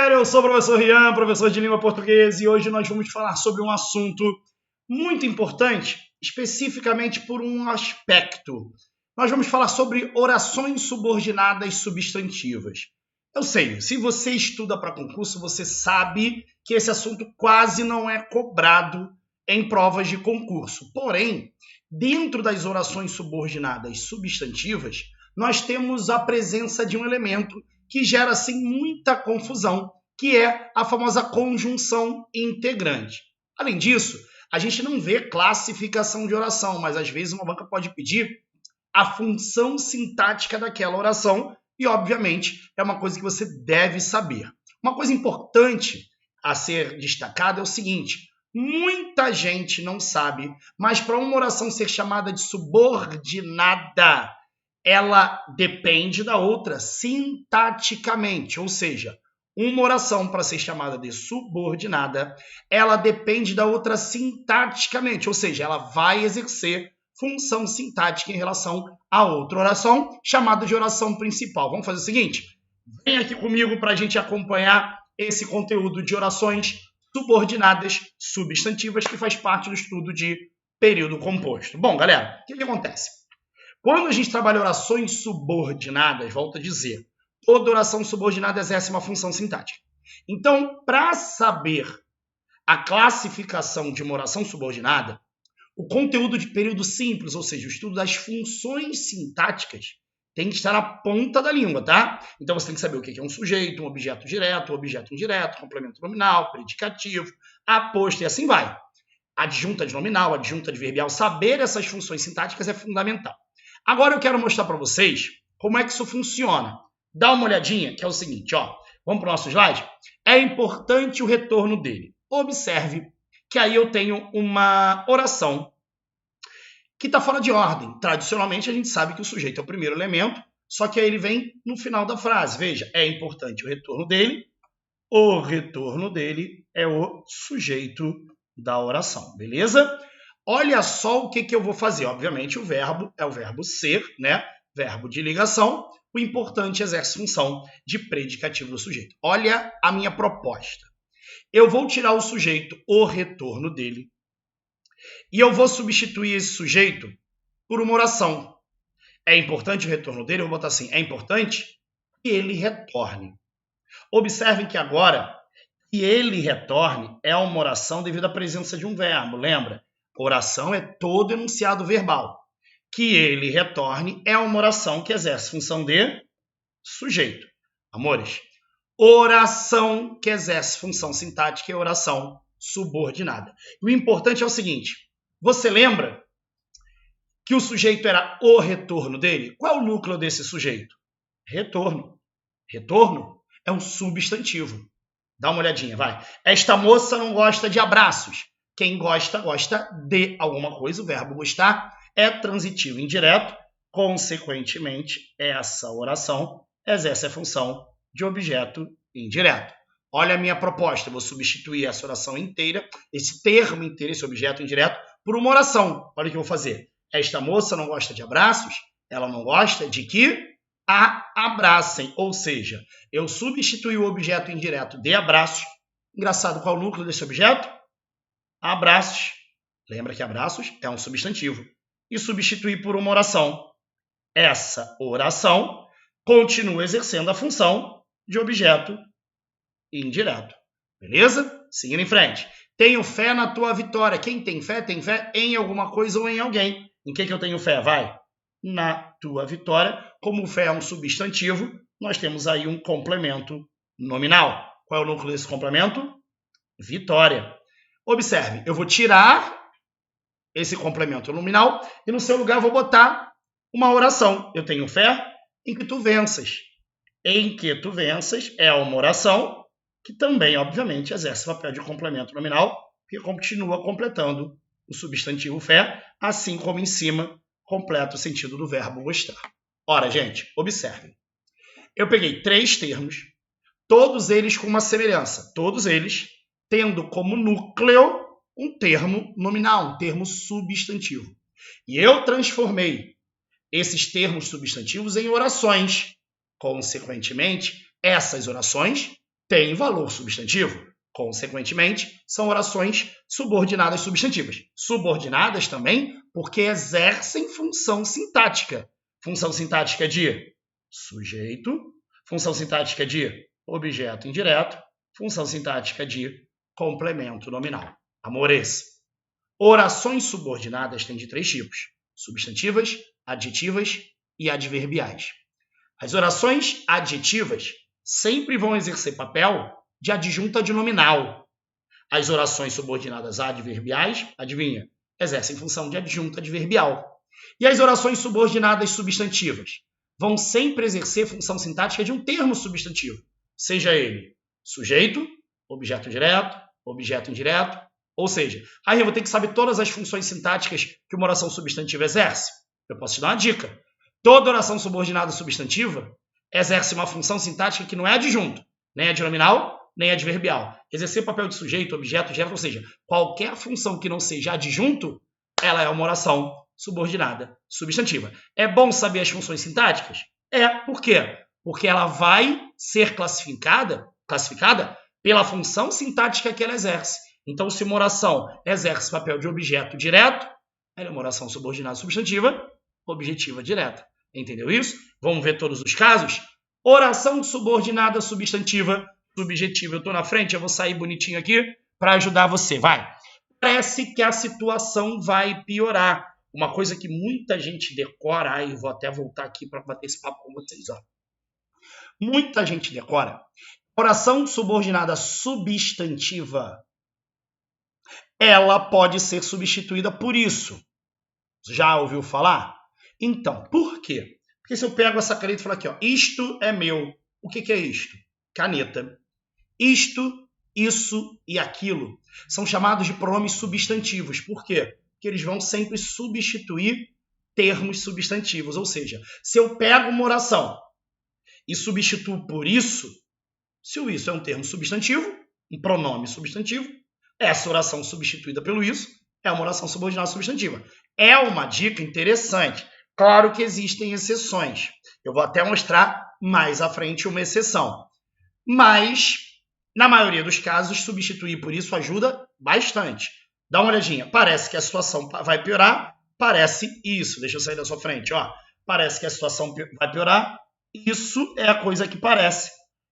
galera, eu sou o professor Rian, professor de língua portuguesa, e hoje nós vamos falar sobre um assunto muito importante, especificamente por um aspecto. Nós vamos falar sobre orações subordinadas substantivas. Eu sei, se você estuda para concurso, você sabe que esse assunto quase não é cobrado em provas de concurso. Porém, dentro das orações subordinadas substantivas, nós temos a presença de um elemento que gera assim muita confusão, que é a famosa conjunção integrante. Além disso, a gente não vê classificação de oração, mas às vezes uma banca pode pedir a função sintática daquela oração e, obviamente, é uma coisa que você deve saber. Uma coisa importante a ser destacada é o seguinte: muita gente não sabe, mas para uma oração ser chamada de subordinada, ela depende da outra sintaticamente, ou seja, uma oração para ser chamada de subordinada, ela depende da outra sintaticamente, ou seja, ela vai exercer função sintática em relação à outra oração, chamada de oração principal. Vamos fazer o seguinte? Vem aqui comigo para a gente acompanhar esse conteúdo de orações subordinadas substantivas que faz parte do estudo de período composto. Bom, galera, o que acontece? Quando a gente trabalha orações subordinadas, volto a dizer, toda oração subordinada exerce uma função sintática. Então, para saber a classificação de uma oração subordinada, o conteúdo de período simples, ou seja, o estudo das funções sintáticas, tem que estar na ponta da língua, tá? Então você tem que saber o que é um sujeito, um objeto direto, um objeto indireto, complemento nominal, predicativo, aposto e assim vai. Adjunta de nominal, adjunta de verbial, saber essas funções sintáticas é fundamental. Agora eu quero mostrar para vocês como é que isso funciona. Dá uma olhadinha, que é o seguinte, ó. Vamos para o nosso slide? É importante o retorno dele. Observe que aí eu tenho uma oração que está fora de ordem. Tradicionalmente, a gente sabe que o sujeito é o primeiro elemento, só que aí ele vem no final da frase. Veja, é importante o retorno dele. O retorno dele é o sujeito da oração, beleza? Olha só o que eu vou fazer. Obviamente, o verbo é o verbo ser, né? Verbo de ligação. O importante exerce função de predicativo do sujeito. Olha a minha proposta. Eu vou tirar o sujeito, o retorno dele, e eu vou substituir esse sujeito por uma oração. É importante o retorno dele? Eu vou botar assim, é importante que ele retorne. Observem que agora, que ele retorne é uma oração devido à presença de um verbo, lembra? Oração é todo enunciado verbal. Que ele retorne é uma oração que exerce função de sujeito. Amores, oração que exerce função sintática é oração subordinada. E o importante é o seguinte, você lembra que o sujeito era o retorno dele? Qual é o núcleo desse sujeito? Retorno. Retorno é um substantivo. Dá uma olhadinha, vai. Esta moça não gosta de abraços. Quem gosta, gosta de alguma coisa. O verbo gostar é transitivo indireto. Consequentemente, essa oração exerce a função de objeto indireto. Olha a minha proposta. Eu vou substituir essa oração inteira, esse termo inteiro, esse objeto indireto, por uma oração. Olha o que eu vou fazer. Esta moça não gosta de abraços. Ela não gosta de que a abracem. Ou seja, eu substituí o objeto indireto de abraços. Engraçado, qual é o núcleo desse objeto? Abraços. Lembra que abraços é um substantivo. E substituir por uma oração. Essa oração continua exercendo a função de objeto indireto. Beleza? Seguindo em frente. Tenho fé na tua vitória. Quem tem fé em alguma coisa ou em alguém. Em que eu tenho fé? Vai. Na tua vitória. Como fé é um substantivo, nós temos aí um complemento nominal. Qual é o núcleo desse complemento? Vitória. Observe, eu vou tirar esse complemento nominal e no seu lugar eu vou botar uma oração. Eu tenho fé em que tu venças. Em que tu venças é uma oração que também, obviamente, exerce o papel de complemento nominal, que continua completando o substantivo fé, assim como em cima completa o sentido do verbo gostar. Ora, gente, observem. Eu peguei 3 termos, todos eles com uma semelhança, todos eles tendo como núcleo um termo nominal, um termo substantivo. E eu transformei esses termos substantivos em orações. Consequentemente, essas orações têm valor substantivo. Consequentemente, são orações subordinadas substantivas. Subordinadas também porque exercem função sintática. Função sintática de sujeito, função sintática de objeto indireto, função sintática de complemento nominal. Amores, orações subordinadas têm de 3 tipos: substantivas, adjetivas e adverbiais. As orações adjetivas sempre vão exercer papel de adjunta de nominal. As orações subordinadas adverbiais, adivinha, exercem função de adjunta adverbial. E as orações subordinadas substantivas vão sempre exercer função sintática de um termo substantivo, seja ele sujeito, objeto direto, objeto indireto, ou seja, aí eu vou ter que saber todas as funções sintáticas que uma oração substantiva exerce. Eu posso te dar uma dica. Toda oração subordinada substantiva exerce uma função sintática que não é adjunto, nem adnominal, nem adverbial. Exercer papel de sujeito, objeto, direto, ou seja, qualquer função que não seja adjunto, ela é uma oração subordinada substantiva. É bom saber as funções sintáticas? Por quê? Porque ela vai ser classificada pela função sintática que ela exerce. Então, se uma oração exerce papel de objeto direto, ela é uma oração subordinada substantiva, objetiva direta. Entendeu isso? Vamos ver todos os casos? Oração subordinada substantiva, subjetiva. Eu estou na frente, eu vou sair bonitinho aqui para ajudar você. Vai! Parece que a situação vai piorar. Uma coisa que muita gente decora, aí eu vou até voltar aqui para bater esse papo com vocês. Ó. Muita gente decora. Oração subordinada substantiva, ela pode ser substituída por isso. Já ouviu falar? Então, por quê? Porque se eu pego essa caneta e falo aqui, ó, isto é meu. O que é isto? Caneta. Isto, isso e aquilo são chamados de pronomes substantivos. Por quê? Porque eles vão sempre substituir termos substantivos. Ou seja, se eu pego uma oração e substituo por isso, se o isso é um termo substantivo, um pronome substantivo, essa oração substituída pelo isso é uma oração subordinada substantiva. É uma dica interessante. Claro que existem exceções. Eu vou até mostrar mais à frente uma exceção. Mas, na maioria dos casos, substituir por isso ajuda bastante. Dá uma olhadinha. Parece que a situação vai piorar. Parece isso. Deixa eu sair da sua frente. Ó. Parece que a situação vai piorar. Isso é a coisa que parece.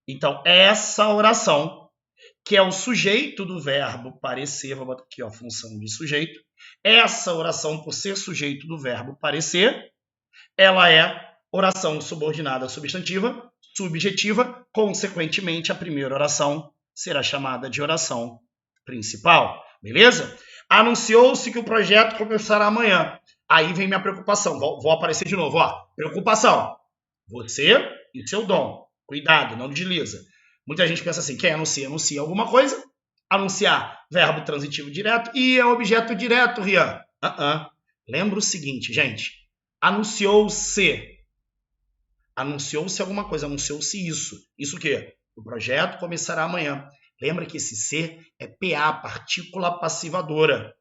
Então, essa oração, que é o sujeito do verbo parecer, vou botar aqui, ó, função de sujeito. Essa oração, por ser sujeito do verbo parecer, ela é oração subordinada substantiva, subjetiva, consequentemente, a primeira oração será chamada de oração principal. Beleza? Anunciou-se que o projeto começará amanhã. Aí vem minha preocupação. Vou aparecer de novo. Ó. Preocupação. Você e seu dom. Cuidado, não desliza. Muita gente pensa assim, quem anuncia alguma coisa. Anunciar, verbo transitivo direto e é objeto direto, Rian. Lembra o seguinte, gente. Anunciou-se alguma coisa, anunciou-se isso. Isso o quê? O projeto começará amanhã. Lembra que esse ser é PA, partícula passivadora.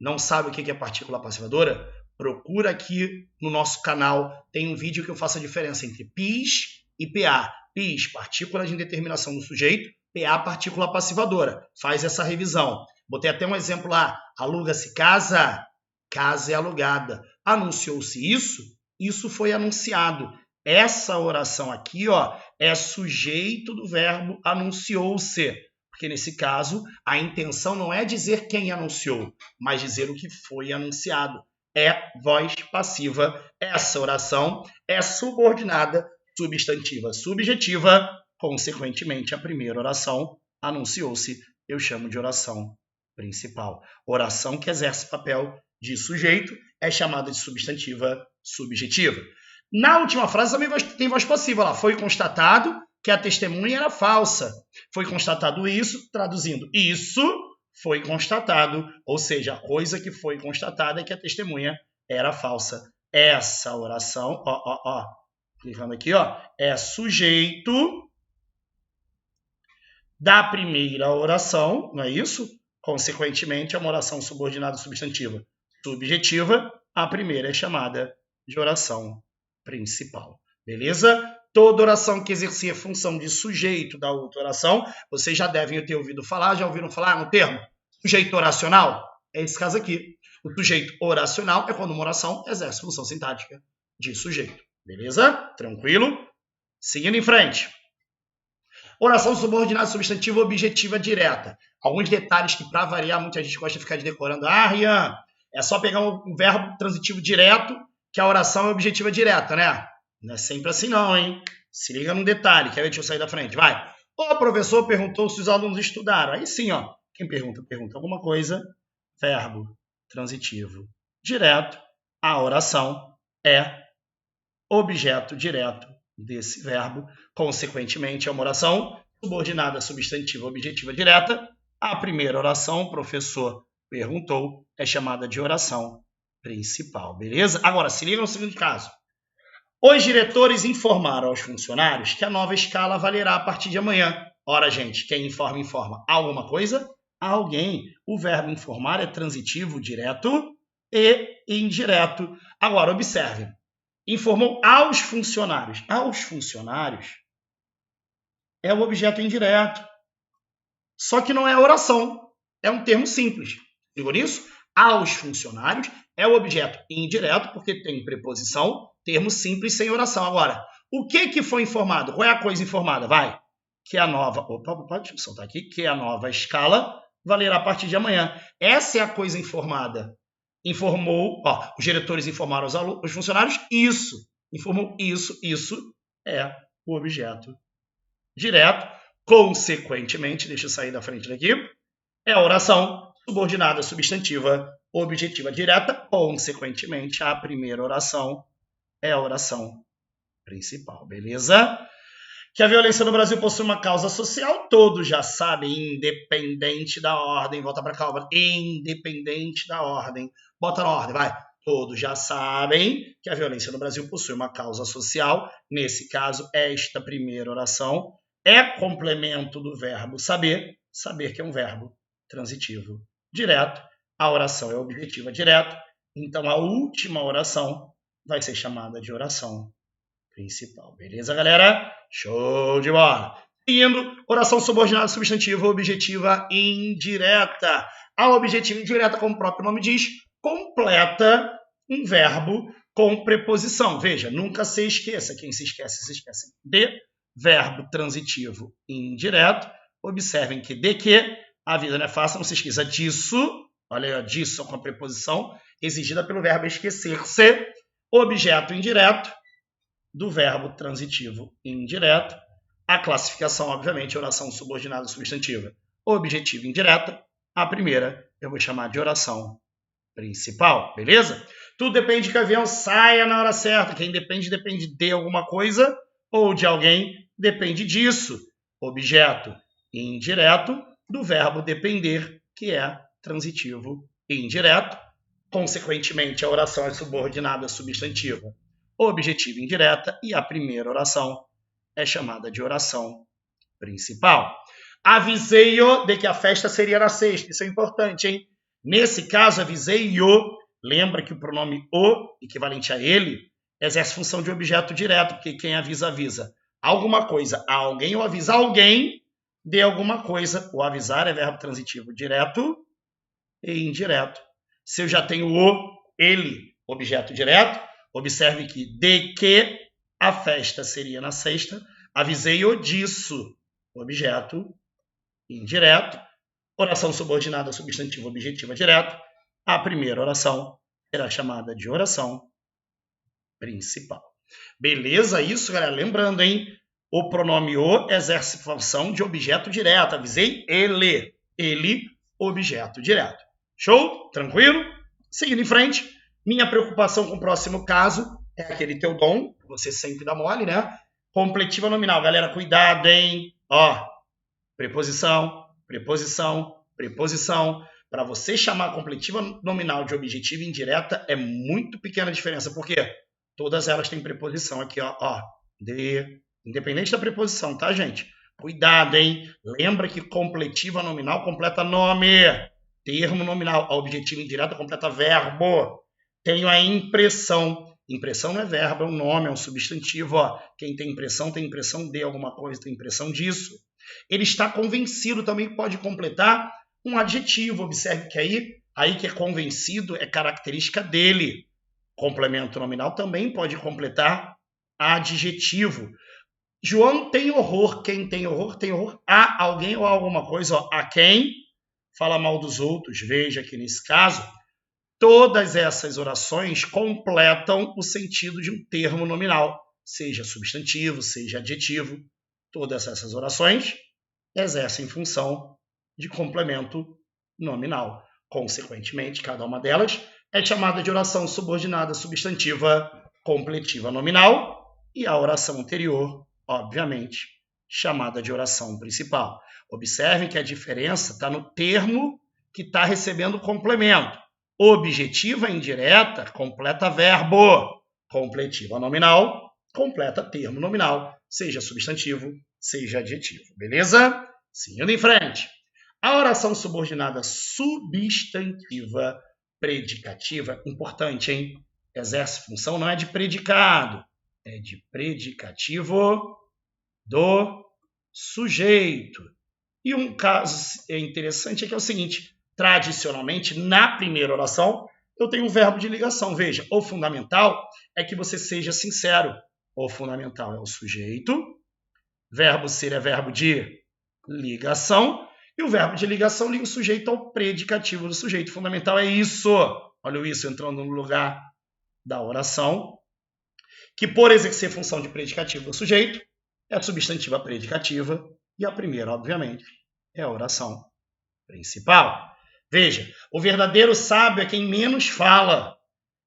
Não sabe o que é partícula passivadora? Procura aqui no nosso canal, tem um vídeo que eu faço a diferença entre PIS e PA. PIS, partícula de indeterminação do sujeito, PA, partícula passivadora. Faz essa revisão. Botei até um exemplo lá. Aluga-se casa, casa é alugada. Anunciou-se isso, isso foi anunciado. Essa oração aqui, ó, é sujeito do verbo anunciou-se. Porque nesse caso, a intenção não é dizer quem anunciou, mas dizer o que foi anunciado. É voz passiva. Essa oração é subordinada substantiva subjetiva. Consequentemente, a primeira oração anunciou-se, eu chamo de oração principal. Oração que exerce papel de sujeito é chamada de substantiva subjetiva. Na última frase também tem voz passiva lá. Foi constatado que a testemunha era falsa. Foi constatado isso, traduzindo, isso foi constatado, ou seja, a coisa que foi constatada é que a testemunha era falsa. Essa oração, clicando aqui, ó, é sujeito da primeira oração, não é isso? Consequentemente, é uma oração subordinada substantiva subjetiva. A primeira é chamada de oração principal. Beleza? Toda oração que exercia função de sujeito da outra oração, vocês já devem ter ouvido falar, já ouviram falar no termo sujeito oracional? É esse caso aqui. O sujeito oracional é quando uma oração exerce função sintática de sujeito. Beleza? Tranquilo? Seguindo em frente. Oração subordinada substantiva objetiva direta. Alguns detalhes que, para variar, muita gente gosta de ficar decorando. Ah, Rian, é só pegar um verbo transitivo direto, que a oração é objetiva direta, né? Não é sempre assim não, hein? Se liga num detalhe. Quer ver? Deixa eu sair da frente. Vai. O professor perguntou se os alunos estudaram. Aí sim, ó. Quem pergunta alguma coisa. Verbo transitivo direto. A oração é objeto direto desse verbo. Consequentemente, é uma oração subordinada substantiva objetiva direta. A primeira oração, o professor perguntou, é chamada de oração principal, beleza? Agora, se liga no seguinte caso. Os diretores informaram aos funcionários que a nova escala valerá a partir de amanhã. Ora, gente, quem informa, informa alguma coisa? Alguém. O verbo informar é transitivo direto e indireto. Agora, observe. Informou aos funcionários. Aos funcionários é o objeto indireto. Só que não é oração. É um termo simples. Ligou nisso? Aos funcionários é o objeto indireto, porque tem preposição, termo simples sem oração. Agora, o que foi informado? Qual é a coisa informada? Vai. Que a nova... Opa, pode soltar aqui. Que a nova escala valerá a partir de amanhã. Essa é a coisa informada. Informou... os diretores informaram os funcionários. Isso. Informou isso. Isso é o objeto direto. Consequentemente, deixa eu sair da frente daqui, é a oração subordinada substantiva objetiva direta. Consequentemente, a primeira oração é a oração principal, beleza? Que a violência no Brasil possui uma causa social, todos já sabem, independente da ordem. Volta para cá, independente da ordem. Bota na ordem, vai. Todos já sabem que a violência no Brasil possui uma causa social. Nesse caso, esta primeira oração é complemento do verbo saber. Saber que é um verbo transitivo direto. A oração é objetiva direta. Então, a última oração vai ser chamada de oração principal. Beleza, galera? Show de bola! Seguindo, oração subordinada substantiva objetiva indireta. A objetiva indireta, como o próprio nome diz, completa um verbo com preposição. Veja, nunca se esqueça. Quem se esquece de verbo transitivo indireto. Observem que de que a vida não é fácil, não se esqueça disso. Olha aí, disso com a preposição exigida pelo verbo esquecer-se. Objeto indireto do verbo transitivo indireto. A classificação, obviamente, é oração subordinada substantiva objetiva indireta. A primeira eu vou chamar de oração principal, beleza? Tudo depende que o avião saia na hora certa. Quem depende de alguma coisa ou de alguém, depende disso. Objeto indireto do verbo depender, que é transitivo indireto. Consequentemente, a oração é subordinada substantiva objetiva indireta e a primeira oração é chamada de oração principal. Avisei-o de que a festa seria na sexta. Isso é importante, hein? Nesse caso, avisei-o. Lembra que o pronome o, equivalente a ele, exerce função de objeto direto, porque quem avisa, avisa alguma coisa a alguém ou avisa alguém de alguma coisa. O avisar é verbo transitivo direto e indireto. Se eu já tenho o, ele, objeto direto, observe que de que a festa seria na sexta, avisei-o disso, objeto indireto. Oração subordinada substantiva objetiva direto. A primeira oração será chamada de oração principal. Beleza isso, galera? Lembrando, hein? O pronome o exerce função de objeto direto. Avisei ele. Ele, objeto direto. Show? Tranquilo? Seguindo em frente, minha preocupação com o próximo caso é aquele teu dom, você sempre dá mole, né? Completiva nominal. Galera, cuidado, hein? Preposição, preposição, preposição. Para você chamar completiva nominal de objetiva indireta, é muito pequena a diferença. Por quê? Todas elas têm preposição aqui, de, independente da preposição, tá, gente? Cuidado, hein? Lembra que completiva nominal completa nome. Termo nominal. A objetiva indireta completa verbo. Tenho a impressão Impressão não é verbo, é um nome, é um substantivo. Ó. Quem tem impressão de alguma coisa, tem impressão disso. Ele está convencido também pode completar um adjetivo. Observe que aí que é convencido é característica dele. Complemento nominal também pode completar adjetivo. João tem horror. Quem tem horror, tem horror a alguém ou a alguma coisa. Ó. A quem fala mal dos outros. Veja que nesse caso, todas essas orações completam o sentido de um termo nominal, seja substantivo, seja adjetivo. Todas essas orações exercem função de complemento nominal. Consequentemente, cada uma delas é chamada de oração subordinada substantiva completiva nominal e a oração anterior, obviamente, chamada de oração principal. Observem que a diferença está no termo que está recebendo o complemento. Objetiva indireta completa verbo. Completiva nominal completa termo nominal, seja substantivo, seja adjetivo. Beleza? Seguindo em frente. A oração subordinada substantiva predicativa, importante, hein? Exerce função, não é de predicado, é de predicativo do sujeito. E um caso interessante é que é o seguinte, tradicionalmente, na primeira oração, eu tenho um verbo de ligação. Veja, o fundamental é que você seja sincero. O fundamental é o sujeito, verbo ser é verbo de ligação, e o verbo de ligação liga o sujeito ao predicativo do sujeito. O fundamental é isso. Olha o isso entrando no lugar da oração, que por exercer função de predicativo do sujeito, é a substantiva predicativa, e a primeira, obviamente, é a oração principal. Veja, o verdadeiro sábio é quem menos fala.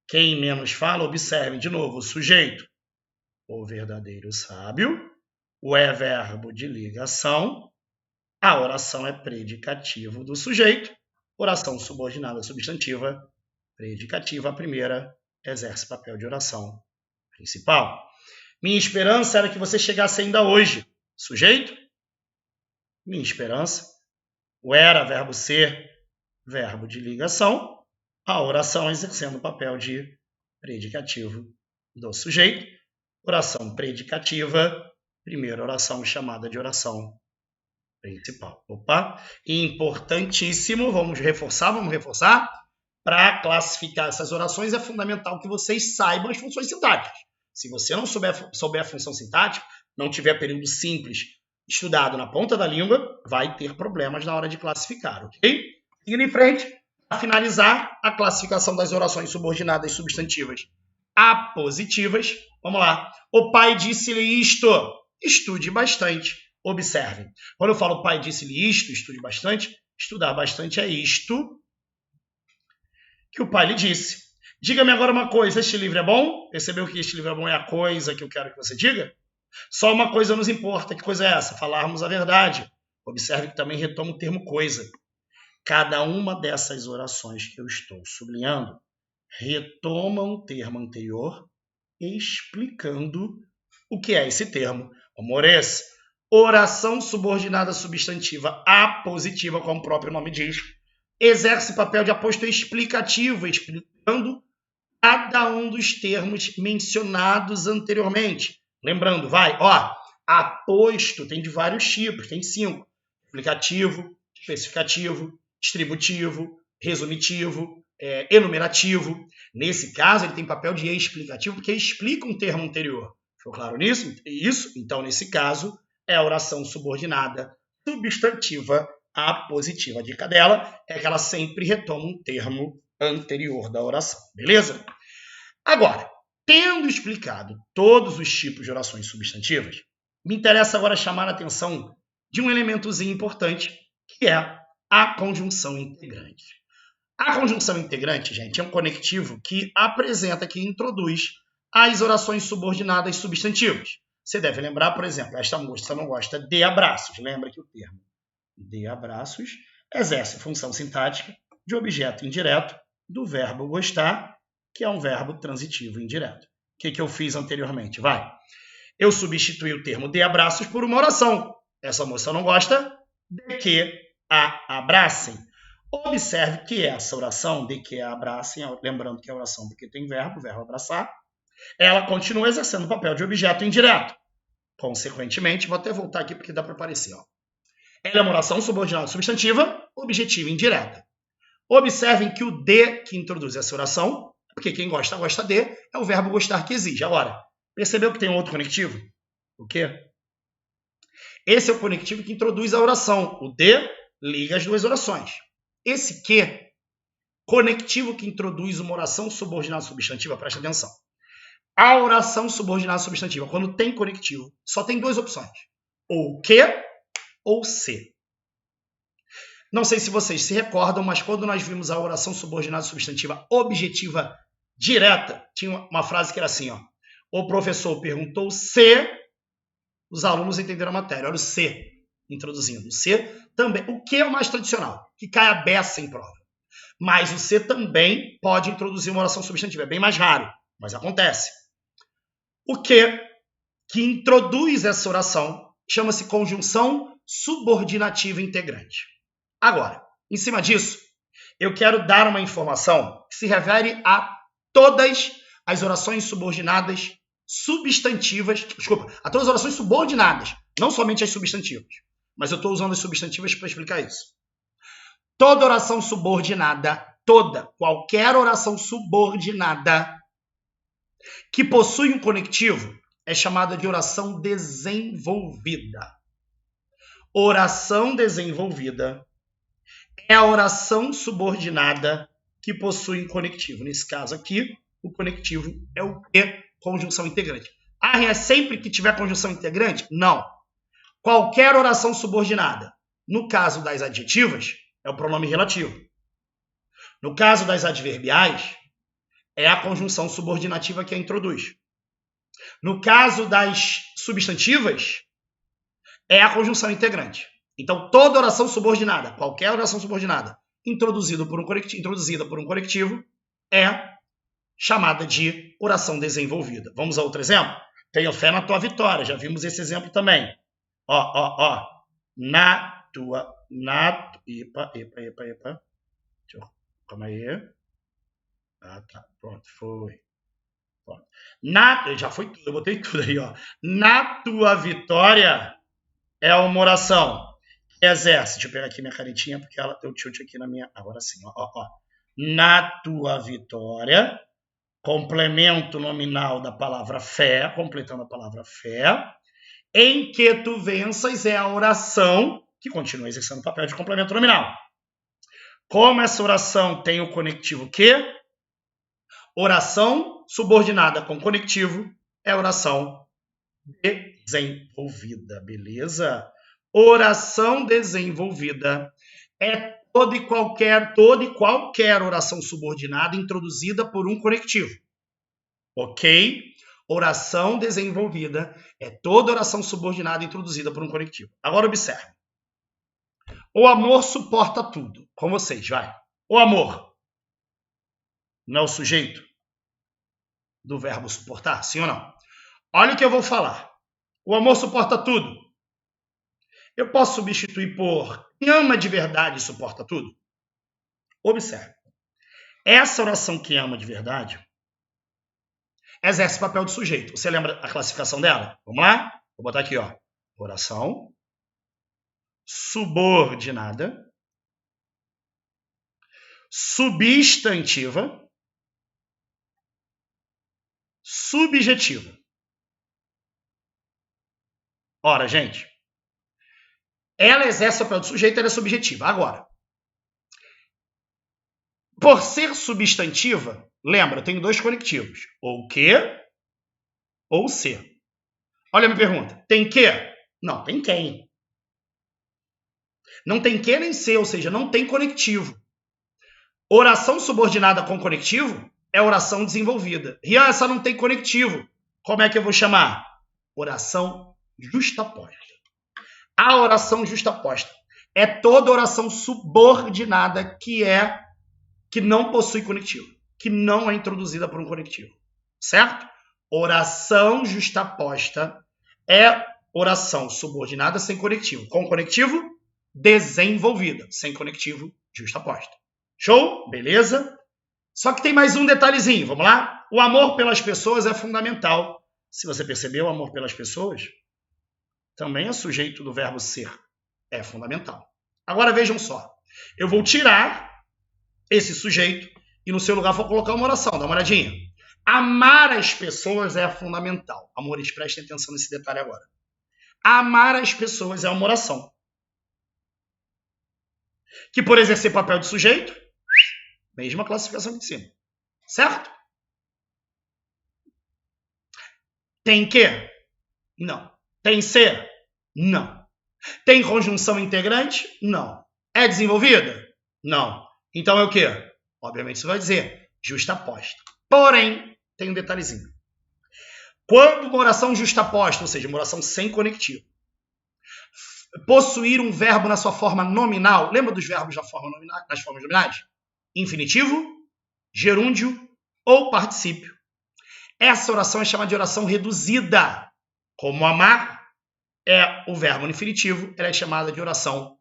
Quem menos fala, observe de novo o sujeito. O verdadeiro sábio, o é verbo de ligação, a oração é predicativo do sujeito, oração subordinada substantiva, predicativa, a primeira exerce papel de oração principal. Minha esperança era que você chegasse ainda hoje. Sujeito, minha esperança, o era, verbo ser, verbo de ligação, a oração exercendo o papel de predicativo do sujeito, oração predicativa, primeira oração chamada de oração principal. Opa! Importantíssimo, vamos reforçar. Para classificar essas orações é fundamental que vocês saibam as funções sintáticas. Se você não souber a função sintática, não tiver período simples estudado na ponta da língua, vai ter problemas na hora de classificar, ok? Seguindo em frente, para finalizar a classificação das orações subordinadas substantivas apositivas, vamos lá. O pai disse-lhe isto, estude bastante. Observem, quando eu falo o pai disse-lhe isto, estude bastante, estudar bastante é isto que o pai lhe disse. Diga-me agora uma coisa, este livro é bom? Percebeu que este livro é bom é a coisa que eu quero que você diga? Só uma coisa nos importa. Que coisa é essa? Falarmos a verdade. Observe que também retoma o termo coisa. Cada uma dessas orações que eu estou sublinhando retoma um termo anterior explicando o que é esse termo. Amores, oração subordinada substantiva apositiva, como o próprio nome diz, exerce papel de aposto explicativo, explicando cada um dos termos mencionados anteriormente. Lembrando, aposto tem de vários tipos, tem 5. Explicativo, especificativo, distributivo, resumitivo, enumerativo. Nesse caso, ele tem papel de explicativo, porque explica um termo anterior. Ficou claro nisso? Isso, então, nesse caso, é a oração subordinada substantiva apositiva. A dica dela é que ela sempre retoma um termo anterior da oração. Beleza? Agora, tendo explicado todos os tipos de orações substantivas, me interessa agora chamar a atenção de um elementozinho importante, que é a conjunção integrante. A conjunção integrante, gente, é um conectivo que apresenta, que introduz as orações subordinadas substantivas. Você deve lembrar, por exemplo, esta moça não gosta de abraços. Lembra que o termo de abraços exerce função sintática de objeto indireto do verbo gostar, que é um verbo transitivo indireto. O que eu fiz anteriormente? Eu substituí o termo de abraços por uma oração. Essa moça não gosta de que a abracem. Observe que essa oração de que a abracem, lembrando que é oração porque tem verbo abraçar, ela continua exercendo o papel de objeto indireto. Consequentemente, vou até voltar aqui porque dá para aparecer. Ó. Ela é uma oração subordinada substantiva, objetiva indireta. Observem que o de que introduz essa oração, porque quem gosta, gosta de, é o verbo gostar que exige. Agora, percebeu que tem um outro conectivo? O quê? Esse é o conectivo que introduz a oração. O de liga as duas orações. Esse que, conectivo que introduz uma oração subordinada substantiva, presta atenção. A oração subordinada substantiva, quando tem conectivo, só tem duas opções. Ou que ou se. Não sei se vocês se recordam, mas quando nós vimos a oração subordinada substantiva objetiva direta, tinha uma frase que era assim, ó. O professor perguntou se os alunos entenderam a matéria. Olha o se introduzindo. O se também. O que é o mais tradicional? Que cai a beça em prova. Mas o se também pode introduzir uma oração substantiva. É bem mais raro, mas acontece. O que introduz essa oração chama-se conjunção subordinativa integrante. Agora, em cima disso, eu quero dar uma informação que se refere a todas as orações subordinadas substantivas, a todas as orações subordinadas, não somente as substantivas, mas eu estou usando as substantivas para explicar isso. Toda oração subordinada, qualquer oração subordinada que possui um conectivo é chamada de oração desenvolvida. Oração desenvolvida é a oração subordinada que possui um conectivo. Nesse caso aqui, o conectivo é o que? Conjunção integrante. É sempre que tiver conjunção integrante? Não. Qualquer oração subordinada. No caso das adjetivas, é o pronome relativo. No caso das adverbiais, é a conjunção subordinativa que a introduz. No caso das substantivas, é a conjunção integrante. Então, toda oração subordinada, qualquer oração subordinada introduzida por um conectivo, é chamada de oração desenvolvida. Vamos a outro exemplo? Tenho fé na tua vitória. Já vimos esse exemplo também. Epa. Calma aí. Tá. Pronto, foi. Pronto. Já foi tudo, eu botei tudo aí, ó. Na tua vitória é uma oração que exerce. Deixa eu pegar aqui minha canetinha, porque ela deu tilt aqui na minha. Agora sim, ó. Na tua vitória, complemento nominal da palavra fé, completando a palavra fé, em que tu venças é a oração que continua exercendo o papel de complemento nominal. Como essa oração tem o conectivo que? Oração subordinada com conectivo é oração desenvolvida, beleza? Oração desenvolvida é toda e qualquer oração subordinada introduzida por um conectivo. Ok? Oração desenvolvida é toda oração subordinada introduzida por um conectivo. Agora observe. O amor suporta tudo. Com vocês, vai. O amor não é o sujeito do verbo suportar? Sim ou não? Olha o que eu vou falar. O amor suporta tudo. Eu posso substituir por quem ama de verdade suporta tudo? Observe. Essa oração que ama de verdade exerce o papel de sujeito. Você lembra a classificação dela? Vamos lá? Vou botar aqui, ó. Oração subordinada, substantiva, subjetiva. Ora, gente, ela exerce o papel de sujeito, ela é subjetiva. Agora, por ser substantiva, lembra, eu tenho dois conectivos, ou que ou se. Olha a minha pergunta, tem que? Não, tem quem. Não tem que nem se, ou seja, não tem conectivo. Oração subordinada com conectivo é oração desenvolvida. E essa não tem conectivo. Como é que eu vou chamar? Oração justaposta. A oração justaposta é toda oração subordinada que não possui conectivo, que não é introduzida por um conectivo. Certo? Oração justaposta é oração subordinada sem conectivo. Com conectivo, desenvolvida. Sem conectivo, justaposta. Show? Beleza? Só que tem mais um detalhezinho, vamos lá? O amor pelas pessoas é fundamental. Se você percebeu, o amor pelas pessoas também é sujeito do verbo ser. É fundamental. Agora vejam só. Eu vou tirar esse sujeito e no seu lugar vou colocar uma oração. Dá uma olhadinha. Amar as pessoas é fundamental. Amores, prestem atenção nesse detalhe agora. Amar as pessoas é uma oração. Que por exercer papel de sujeito, mesma classificação de cima. Certo? Tem que? Não. Tem ser? Não. Tem conjunção integrante? Não. É desenvolvida? Não. Então é o quê? Obviamente você vai dizer justaposta. Porém, tem um detalhezinho. Quando uma oração justaposta, ou seja, uma oração sem conectivo, possuir um verbo na sua forma nominal, lembra dos verbos nas formas nominais? Infinitivo, gerúndio ou particípio. Essa oração é chamada de oração reduzida. Como amar é o verbo no infinitivo, ela é chamada de oração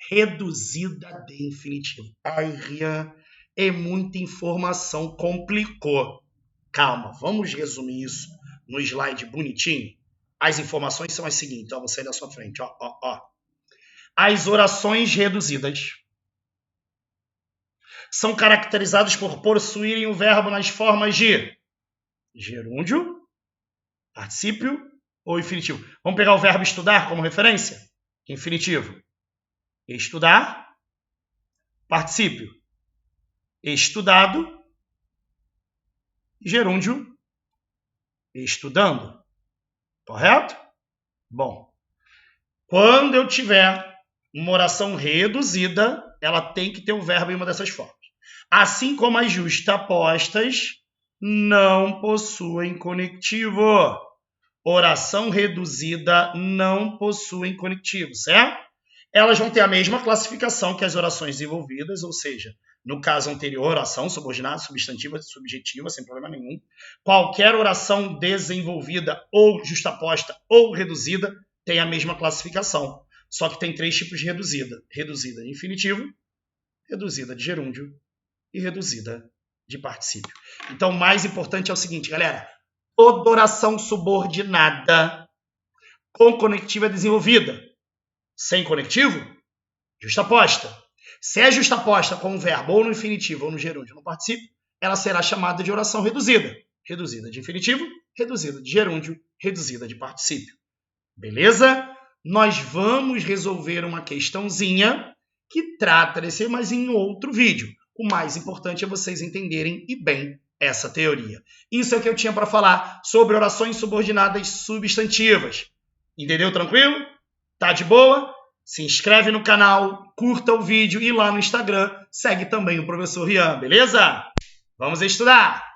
reduzida de infinitivo. Ai, Rian, é muita informação, complicou. Calma, vamos resumir isso no slide bonitinho. As informações são as seguintes, ó, vou sair da sua frente, ó. As orações reduzidas são caracterizadas por possuírem o verbo nas formas de gerúndio, particípio ou infinitivo. Vamos pegar o verbo estudar como referência? Infinitivo. Estudar, particípio. Estudado, gerúndio, estudando. Correto? Bom, quando eu tiver uma oração reduzida, ela tem que ter um verbo em uma dessas formas. Assim como as justapostas não possuem conectivo. Oração reduzida não possuem conectivo, certo? Elas vão ter a mesma classificação que as orações desenvolvidas, ou seja, no caso anterior, oração subordinada, substantiva, subjetiva, sem problema nenhum. Qualquer oração desenvolvida ou justaposta ou reduzida tem a mesma classificação. Só que tem 3 tipos de reduzida. Reduzida de infinitivo, reduzida de gerúndio e reduzida de particípio. Então, o mais importante é o seguinte, galera. Toda oração subordinada com conectivo é desenvolvida. Sem conectivo, justaposta. Se é justaposta com um verbo ou no infinitivo ou no gerúndio ou no particípio, ela será chamada de oração reduzida. Reduzida de infinitivo, reduzida de gerúndio, reduzida de particípio. Beleza? Nós vamos resolver uma questãozinha que trata desse, mas em outro vídeo. O mais importante é vocês entenderem e bem essa teoria. Isso é o que eu tinha para falar sobre orações subordinadas substantivas. Entendeu? Tranquilo? Tá de boa? Se inscreve no canal, curta o vídeo e lá no Instagram segue também o professor Rian, beleza? Vamos estudar!